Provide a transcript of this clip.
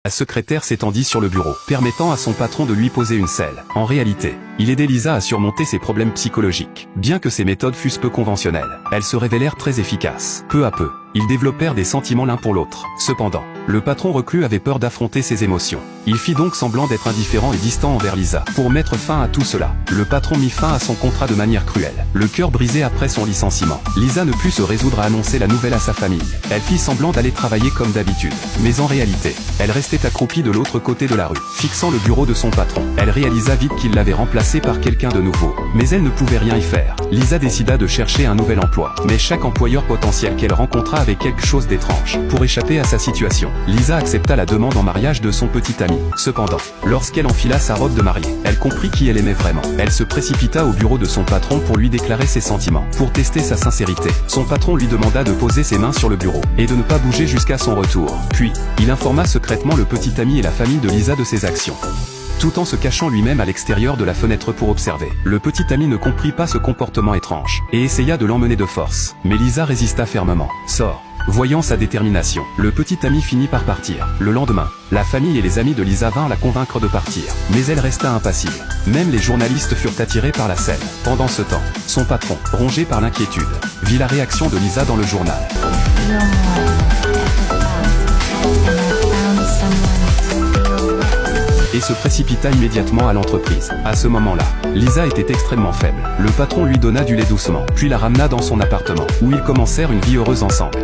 La secrétaire s'étendit sur le bureau, permettant à son patron de lui poser une selle. En réalité, il aidait Lisa à surmonter ses problèmes psychologiques. Bien que ses méthodes fussent peu conventionnelles, elles se révélèrent très efficaces. Peu à peu, ils développèrent des sentiments l'un pour l'autre. Cependant, le patron reclus avait peur d'affronter ses émotions. Il fit donc semblant d'être indifférent et distant envers Lisa. Pour mettre fin à tout cela, le patron mit fin à son contrat de manière cruelle. Le cœur brisé après son licenciement, Lisa ne put se résoudre à annoncer la nouvelle à sa famille. Elle fit semblant d'aller travailler comme d'habitude. Mais en réalité, elle restait accroupie de l'autre côté de la rue, fixant le bureau de son patron. Elle réalisa vite qu'il l'avait remplacé par quelqu'un de nouveau. Mais elle ne pouvait rien y faire. Lisa décida de chercher un nouvel emploi. Mais chaque employeur potentiel qu'elle rencontra avait quelque chose d'étrange. Pour échapper à sa situation, Lisa accepta la demande en mariage de son petit ami. Cependant, lorsqu'elle enfila sa robe de mariée, elle comprit qui elle aimait vraiment. Elle se précipita au bureau de son patron pour lui déclarer ses sentiments. Pour tester sa sincérité, son patron lui demanda de poser ses mains sur le bureau et de ne pas bouger jusqu'à son retour. Puis, il informa secrètement le petit ami et la famille de Lisa de ses actions, tout en se cachant lui-même à l'extérieur de la fenêtre pour observer. Le petit ami ne comprit pas ce comportement étrange et essaya de l'emmener de force. Mais Lisa résista fermement. Sors. Voyant sa détermination, le petit ami finit par partir. Le lendemain, la famille et les amis de Lisa vinrent la convaincre de partir. Mais elle resta impassible. Même les journalistes furent attirés par la scène. Pendant ce temps, son patron, rongé par l'inquiétude, vit la réaction de Lisa dans le journal et se précipita immédiatement à l'entreprise. À ce moment-là, Lisa était extrêmement faible. Le patron lui donna du lait doucement, puis la ramena dans son appartement, où ils commencèrent une vie heureuse ensemble.